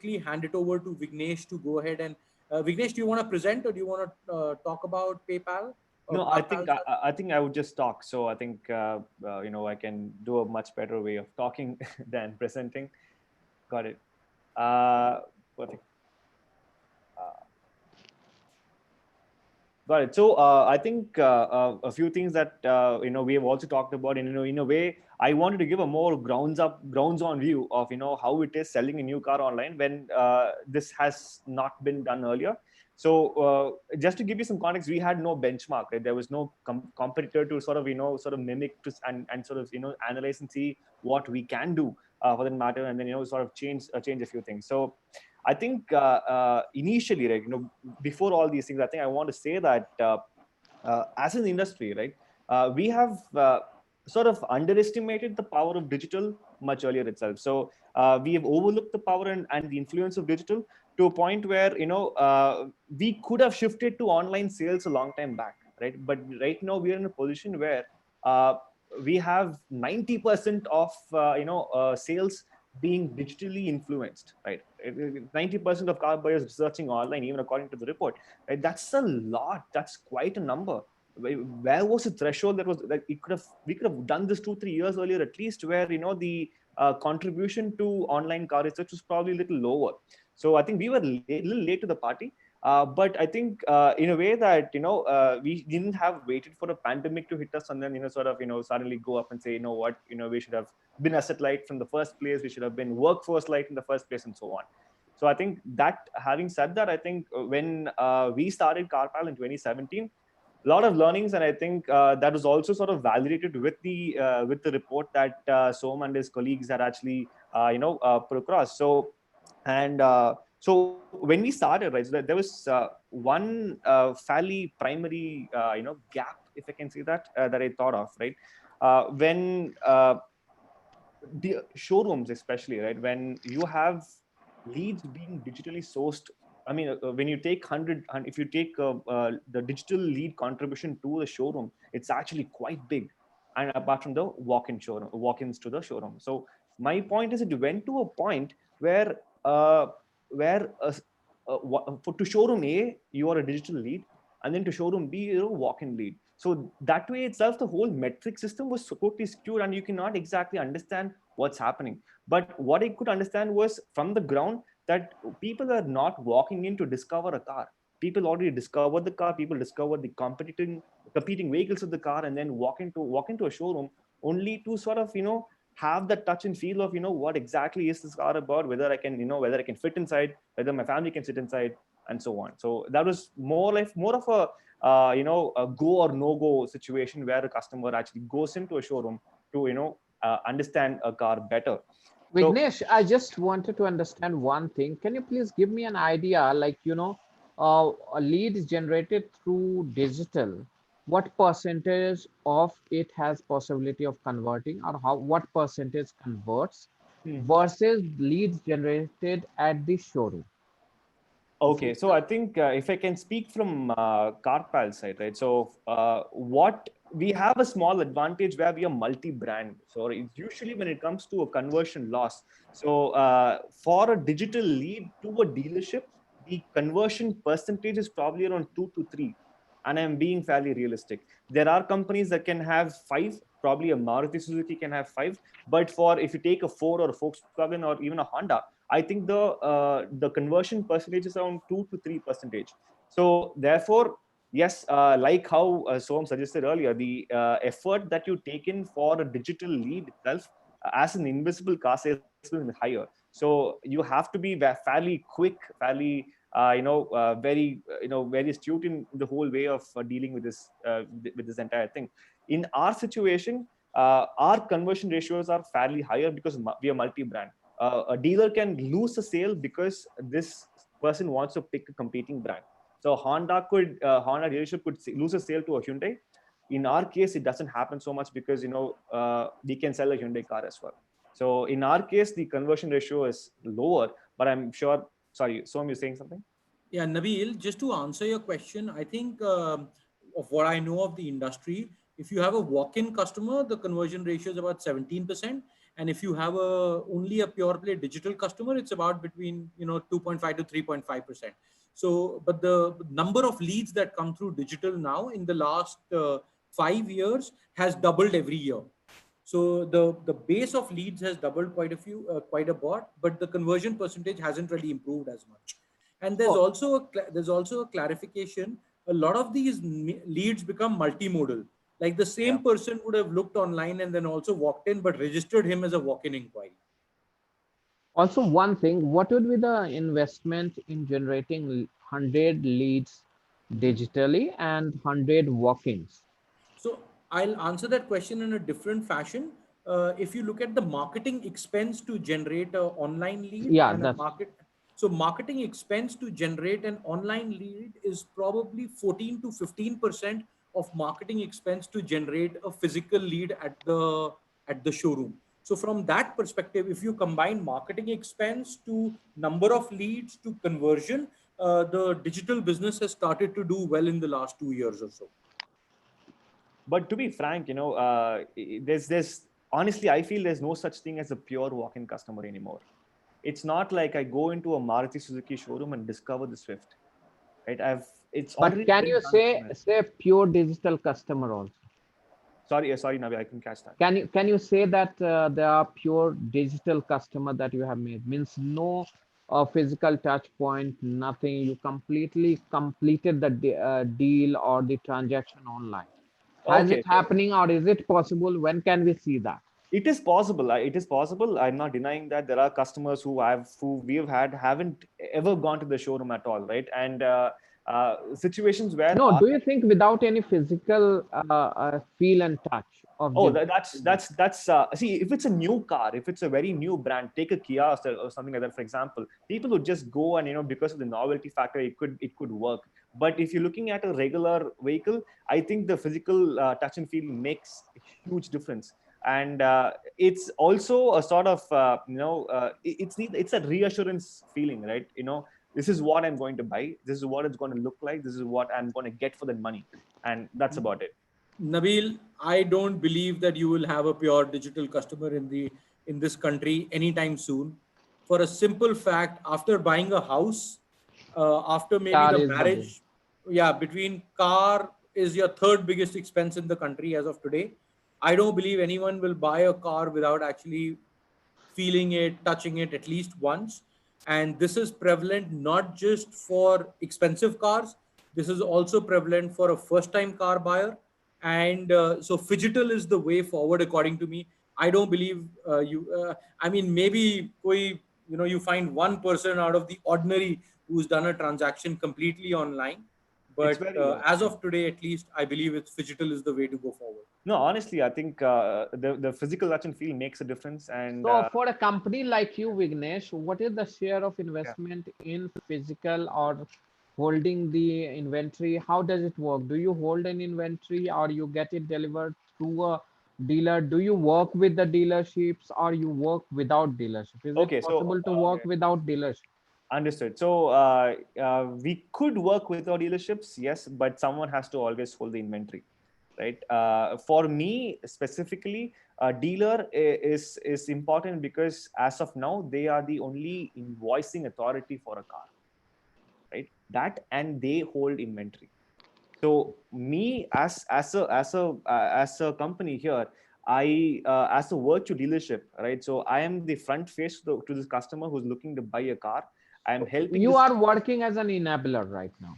quickly hand it over to Vignesh to go ahead and Vignesh, do you want to present or do you want to talk about PayPal or No, I CarPal? think I think I would just talk. So I think I can do a much better way of talking than presenting. Got it. Perfect. Got it. So I think a few things that we have also talked about, and in a way, I wanted to give a more grounds on view of how it is selling a new car online when this has not been done earlier. So just to give you some context, we had no benchmark. Right? There was no competitor to sort of mimic and sort of analyze and see what we can do for that matter, and then sort of change a few things. So I think initially, right, before all these things, I think I want to say that as an industry, right, we have sort of underestimated the power of digital much earlier itself. So we have overlooked the power and the influence of digital to a point where we could have shifted to online sales a long time back, right? But right now we are in a position where uh, we have 90% of sales being digitally influenced, right? 90% of car buyers researching online, even according to the report, right? That's a lot. That's quite a number. Where was the threshold that was like we could have done this 2-3 years earlier at least, where the contribution to online car research was probably a little lower. So I think we were a little late to the party. But I think in a way that we didn't have waited for a pandemic to hit us and then sort of suddenly go up and say what we should have been asset light from the first place, we should have been workforce light in the first place, and so on. So I think that, having said that, I think when we started CarPal in 2017, a lot of learnings, and I think that was also sort of validated with the report that Som and his colleagues had actually put across. So when we started, right, so there was one fairly primary gap, if I can say that, that I thought of, right, when the showrooms, especially, right, when you have leads being digitally sourced. I mean, when you take 100, and if you take the digital lead contribution to the showroom, it's actually quite big. And apart from the walk-ins to the showroom. So my point is, it went to a point where where to showroom A, you are a digital lead, and then to showroom B, you're a walk-in lead. So that way itself, the whole metric system was totally skewed, and you cannot exactly understand what's happening. But what I could understand was from the ground that people are not walking in to discover a car. People already discovered the car. People discovered the competing vehicles of the car, and then walk into a showroom only to sort of have the touch and feel of what exactly is this car about, whether I can fit inside, whether my family can sit inside, and so on. So that was more of a go or no go situation where a customer actually goes into a showroom to understand a car better. So Vignesh, I just wanted to understand one thing. Can you please give me an idea, like, a lead is generated through digital. What percentage of it has possibility of converting, or what percentage converts versus leads generated at the showroom? If okay, you, so I think if I can speak from CarPal side, right? So what we have a small advantage where we are multi-brand. So it's usually when it comes to a conversion loss. So for a digital lead to a dealership, the conversion percentage is probably around 2 to 3. And I'm being fairly realistic. There are companies that can have 5, probably a Maruti Suzuki can have 5. But for if you take a Ford or a Volkswagen or even a Honda, I think the conversion percentage is around 2 to 3%. So therefore, yes, like how Som suggested earlier, the effort that you take in for a digital lead itself as an invisible car salesman is higher. So you have to be fairly quick, fairly very astute in the whole way of dealing with this entire thing. In our situation, our conversion ratios are fairly higher because we are multi-brand. A dealer can lose a sale because this person wants to pick a competing brand. So Honda dealership could lose a sale to a Hyundai. In our case, it doesn't happen so much because we can sell a Hyundai car as well. So in our case, the conversion ratio is lower, but I'm sure. Sorry, Som, you're saying something? Yeah, Nabil, just to answer your question, I think of what I know of the industry, if you have a walk-in customer, the conversion ratio is about 17%. and if you have a only a pure play digital customer, it's about between 2.5 to 3.5%. So but the number of leads that come through digital now in the last 5 years has doubled every year. So the base of leads has doubled quite a lot, but the conversion percentage hasn't really improved as much. And So there's also a clarification. A lot of these leads become multimodal. Like the yeah. same person would have looked online and then also walked in, but registered him as a walk-in inquiry. Also, one thing, what would be the investment in generating 100 leads digitally and 100 walk-ins? So I'll answer that question in a different fashion. If you look at the marketing expense to generate a online lead Yeah, and a that's so marketing expense to generate an online lead is probably 14 to 15% of marketing expense to generate a physical lead at the showroom. So from that perspective, if you combine marketing expense to number of leads to conversion, the digital business has started to do well in the last 2 years or so. But to be frank, there's honestly, I feel there's no such thing as a pure walk-in customer anymore. It's not like I go into a Maruti Suzuki showroom and discover the Swift, right? It's but already can been you done say somewhere. pure digital customer also? Sorry, Navi, I can catch that. Can you say that they are pure digital customer that you have made? Means no physical touch point, nothing. You completely completed the deal or the transaction online. Has Okay, it so happening or is it possible? When can we see that? it is possible. It is possible. I'm not denying that there are customers who we've had haven't ever gone to the showroom at all, right? And situations where No, do you think without any physical feel and touch of oh, the that's see, if it's a new car, if it's a very new brand, take a Kia or something like that, for example, people would just go and because of the novelty factor, it could work. But if you're looking at a regular vehicle, I think the physical touch and feel makes a huge difference. And it's also a sort of it's a reassurance feeling, right? This is what I'm going to buy. This is what it's going to look like. This is what I'm going to get for the money, and that's about it. Nabil, I don't believe that you will have a pure digital customer in this country anytime soon. For a simple fact, after buying a house, after maybe car the is the big? marriage, yeah, between car is your third biggest expense in the country as of today. I don't believe anyone will buy a car without actually feeling it, touching it at least once. And this is prevalent not just for expensive cars, this is also prevalent for a first time car buyer. And so Phygital is the way forward, according to me. I don't believe I mean, maybe you find one person out of the ordinary who's done a transaction completely online. It's But very rare. as Yeah. of today, at least, I believe it's Phygital is the way to go forward. No, honestly, I think the physical touch and feel makes a difference, and So for a company like you, Vignesh, what is the share of yeah. investment in physical or holding the inventory? How does it work? Do you hold an inventory or you get it delivered through a dealer? Do you work with the dealerships or you work without dealership? Is it Okay, so possible to work without dealership? understood. So we could work with our dealerships, yes, but someone has to always hold the inventory, right? For me specifically, a dealer is important because as of now they are the only invoicing authority for a car, right? That, and they hold inventory. So me as a company here, I as a virtual dealership, right? So I am the front face to this customer who's looking to buy a car. I'm helping You this are working as an enabler right now.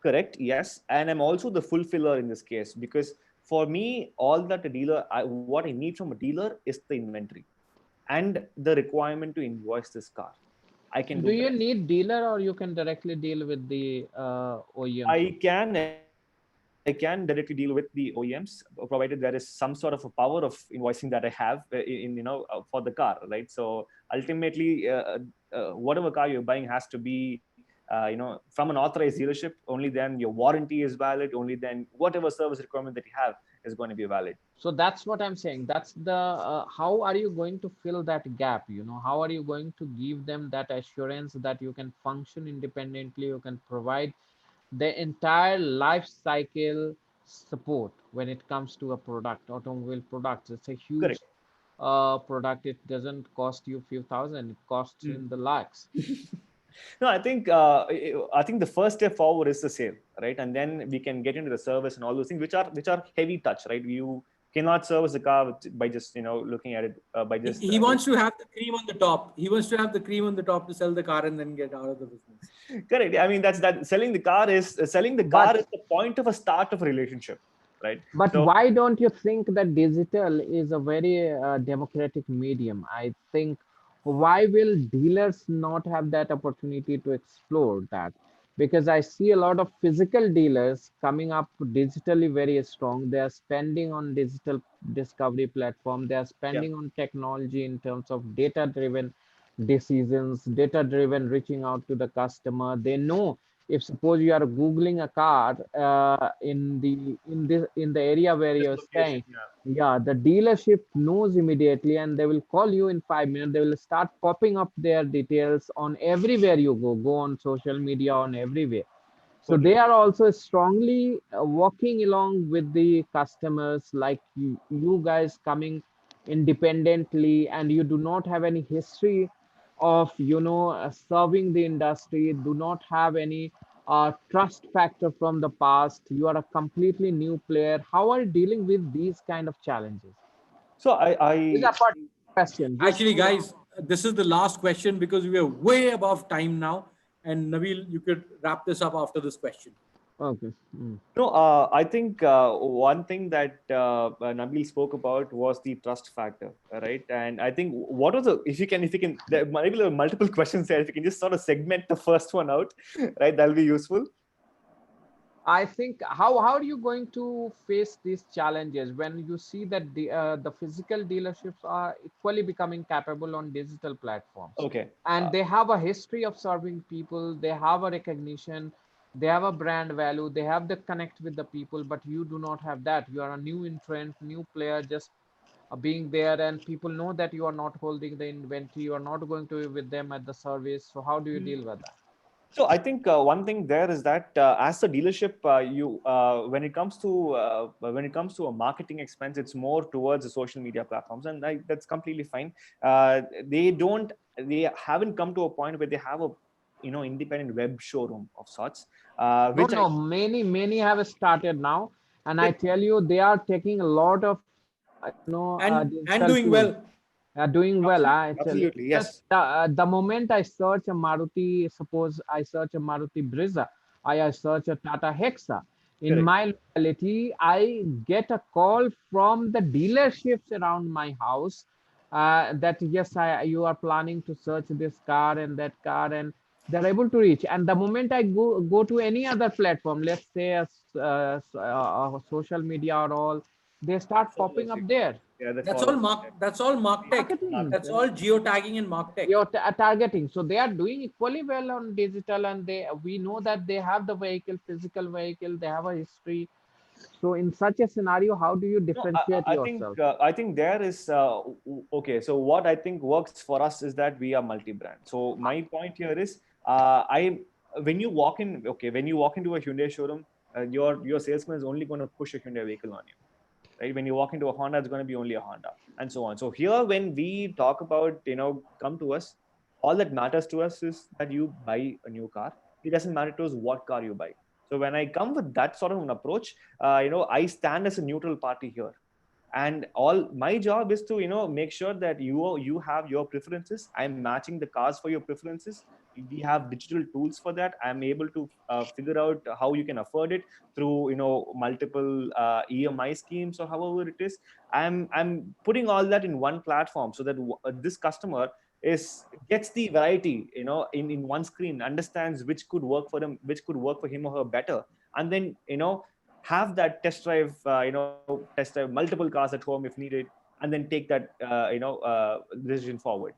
correct, yes, and I'm also the fulfiller in this case because for me, all that a dealer, what I need from a dealer is the inventory and the requirement to invoice this car. I can Do do the you rest. need dealer or you can directly deal with the OEMs I also? can directly deal with the OEMs, provided there is some sort of a power of invoicing that I have for the car, right? So ultimately, whatever car you're buying has to be from an authorized dealership. Only then your warranty is valid. Only then whatever service requirement that you have is going to be valid. So that's what I'm saying. That's the how are you going to fill that gap? How are you going to give them that assurance that you can function independently, you can provide the entire life cycle support when it comes to a product, automobile products. It's a huge Correct. product, it doesn't cost you few thousand, it costs Mm. in the lakhs. No, I think the first step forward is the sale, right? And then we can get into the service and all those things, which are heavy touch, right? You cannot service the car by just looking at it by just He wants to have the cream on the top. He wants to have the cream on the top to sell the car and then get out of the business. correct. I mean, that's that. Selling the car But is the point of a start of a relationship, right? But So why don't you think that digital is a very democratic medium? I think why will dealers not have that opportunity to explore that? Because I see a lot of physical dealers coming up digitally very strong. They are spending on digital discovery platform. They are yeah, spending on technology in terms of data-driven decisions, data-driven reaching out to the customer. They know if suppose you are googling a car in the area where this you're location, staying, yeah, yeah, the dealership knows immediately and they will call you in 5 minutes. They will start popping up their details on everywhere you go on social media, on everywhere. So totally. they are also strongly working along with the customers, like you guys coming independently, and you do not have any history of serving the industry, do not have any trust factor from the past. You are a completely new player. How are you dealing with these kind of challenges? So These I are part question. Just Actually, guys, this is the last question because we are way above time now. And Nabil, you could wrap this up after this question. okay. Mm. No, I think one thing that Nabil spoke about was the trust factor, right? And I think what was the if you can, maybe there are multiple questions there. If you can just sort of segment the first one out, right? That'll be useful. I think how are you going to face these challenges when you see that the physical dealerships are equally becoming capable on digital platforms, Okay. and they have a history of serving people, they have a recognition, they have a brand value, they have the connect with the people, but you do not have that. You are a new entrant, new player, just being there, and people know that you are not holding the inventory, you are not going to be with them at the service. So how do you deal with that? So I think one thing there is that as a dealership, you when it comes to a marketing expense, it's more towards the social media platforms, and that's completely fine. They haven't come to a point where they have a independent web showroom of sorts, No, which I no, many have started now, and I correct. tell you, they are taking a lot of And digital doing tools. well. They are doing well. Absolutely, I tell you, absolutely, just yes, the moment I search a Maruti, suppose I search a Maruti Brezza, I search a Tata Hexa. In correct. my locality, I get a call from the dealerships around my house that yes, you are planning to search this car and that car, and they're able to reach. And the moment I go to any other platform, let's say a social media or all, they start popping up Absolutely. there. Yeah, they That's follow all from mark. there. That's all mark tech. Marketing. That's all geotagging and mark tech. You're targeting, so they are doing equally well on digital, and they we know that they have the vehicle, physical vehicle, they have a history. So in such a scenario, how do you No, differentiate yourself? I think there is okay. So what I think works for us is that we are multi-brand. So my point here is I when you walk in, okay, when you walk into a Hyundai showroom, your salesman is only going to push a Hyundai vehicle on you, right? When you walk into a Honda, it's going to be only a Honda, and so on. So here, when we talk about come to us, all that matters to us is that you buy a new car. It doesn't matter to us what car you buy. So when I come with that sort of an approach, I stand as a neutral party here, and all my job is to make sure that you have your preferences. I'm matching the cars for your preferences. We have digital tools for that. I'm able to figure out how you can afford it through multiple EMI schemes or however it is. I'm putting all that in one platform so that this customer is gets the variety in one screen, understands which could work for them, which could work for him or her better, and then have that test drive, test drive multiple cars at home if needed, and then take that, decision forward.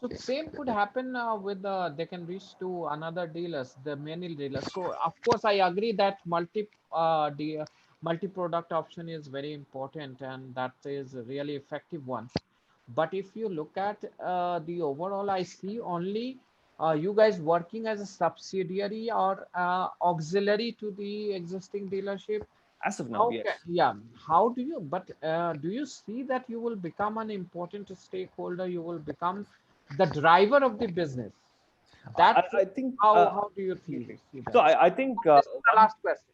So same could happen with they can reach to another dealers, the many dealers. So of course I agree that multi product option is very important, and that is a really effective one. But if you look at the overall, I see only you guys working as a subsidiary or auxiliary to the existing dealership. As of now, Okay, yes. yeah. How do you, but do you see that you will become an important stakeholder? You will become the driver of the business. That's I think how do you absolutely. see So that? I think This is the one last question.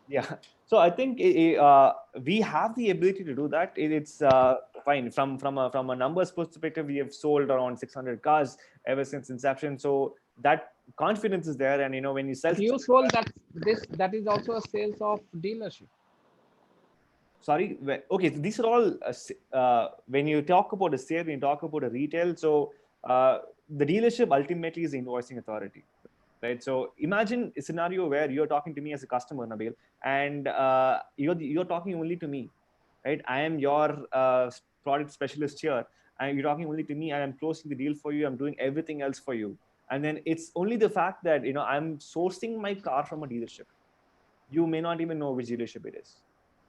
yeah. So I think we have the ability to do that. It's fine from a numbers perspective. We have sold around 600 cars ever since inception. So that confidence is there, and when you sell But you 600 sold cars, that is also a sales of dealership. sorry, okay, so these are all when you talk about a sale, when you talk about a retail, so the dealership ultimately is the invoicing authority, right? So imagine a scenario where you're talking to me as a customer, Nabil, and you're talking only to me, right? I am your product specialist here, and you're talking only to me, and I'm closing the deal for you, I'm doing everything else for you. And then it's only the fact that I'm sourcing my car from a dealership. You may not even know which dealership it is.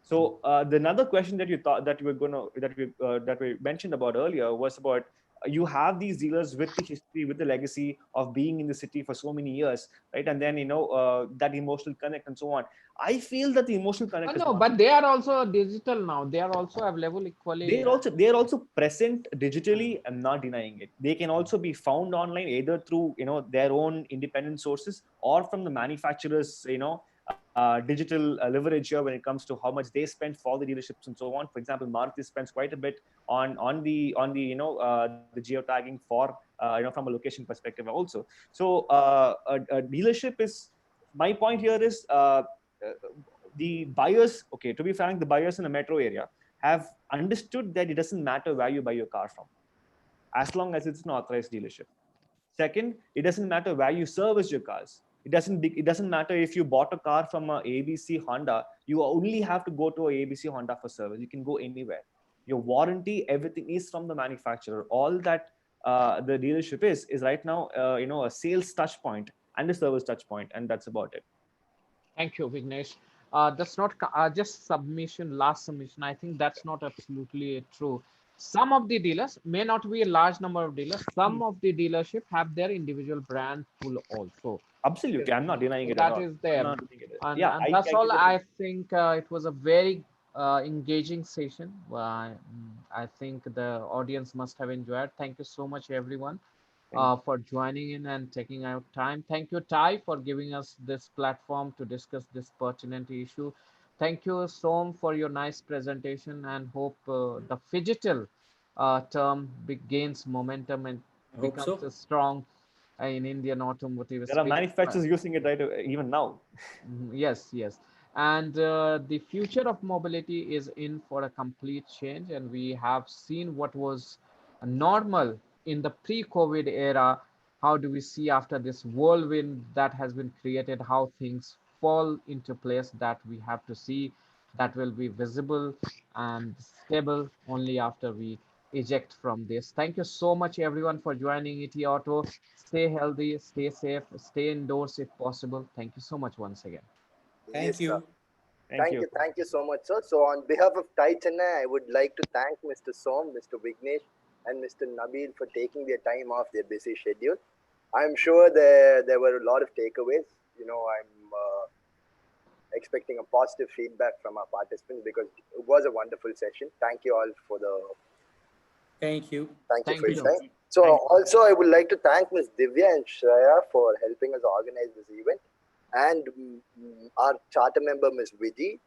So the another question that you thought that you were gonna that we mentioned about earlier was about you have these dealers with the history, with the legacy of being in the city for so many years, right? And then that emotional connect and so on. I feel that the emotional Oh, connect is no, not. but they are also digital now. They are also available equally. They're also present digitally. I'm not denying it. They can also be found online either through their own independent sources or from the manufacturers digital leverage here when it comes to how much they spend for the dealerships and so on. For example, Maruti spends quite a bit on the the geotagging for from a location perspective also. So a dealership is, my point here is uh, the buyers, okay, to be frank, the buyers in a metro area have understood that it doesn't matter where you buy your car from, as long as it's an authorized dealership. Second, it doesn't matter where you service your cars. It doesn't matter if you bought a car from a ABC Honda. You only have to go to a ABC Honda for service. You can go anywhere. Your warranty, everything is from the manufacturer. All that the dealership is right now, a sales touch point and a service touch point, and that's about it. Thank you, Vignesh. That's not just submission, last submission. I think that's not absolutely true. Some of the dealers may not be a large number of dealers. Some of the dealership have their individual brand pool also. Absolutely, I'm not denying it at That all. is I'm there, not denying it. and Yeah, and I that's all. get the point. I think it was a very engaging session. I think the audience must have enjoyed. Thank you so much, everyone, Thank you. for joining in and taking out time. Thank you, Ty, for giving us this platform to discuss this pertinent issue. Thank you, Som, for your nice presentation, and hope the phygital term gains momentum and I hope becomes so. a strong in Indian automotive There are space. manufacturers using it right even now. Yes, yes. And the future of mobility is in for a complete change. And we have seen what was normal in the pre-COVID era. How do we see after this whirlwind that has been created, how things fall into place that we have to see that will be visible and stable only after we eject from this. Thank you so much, everyone, for joining ET Auto. Stay healthy, stay safe, stay indoors if possible. Thank you so much once again. Thank Yes, sir. you. Thank you. Thank you so much, sir. So, on behalf of TiE Chennai, I would like to thank Mr. Som, Mr. Vignesh, and Mr. Nabil for taking their time off their busy schedule. I'm sure there were a lot of takeaways. I'm expecting a positive feedback from our participants because it was a wonderful session. Thank you all for the Thank you. thank you Thank for Thank your you. you. time. So, Thank you. also I would like to thank Ms. Divya and Shreya for helping us organize this event, and our charter member Ms. Viji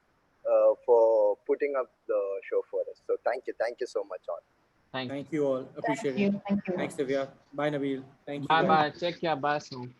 for putting up the show for us. So thank you so much all. Thank you. Thank you all. Thank Appreciate it. you. Thank you. Thanks, Divya. Bye, Nabil. Thank you, Bye guys. bye. Take care. Bye soon.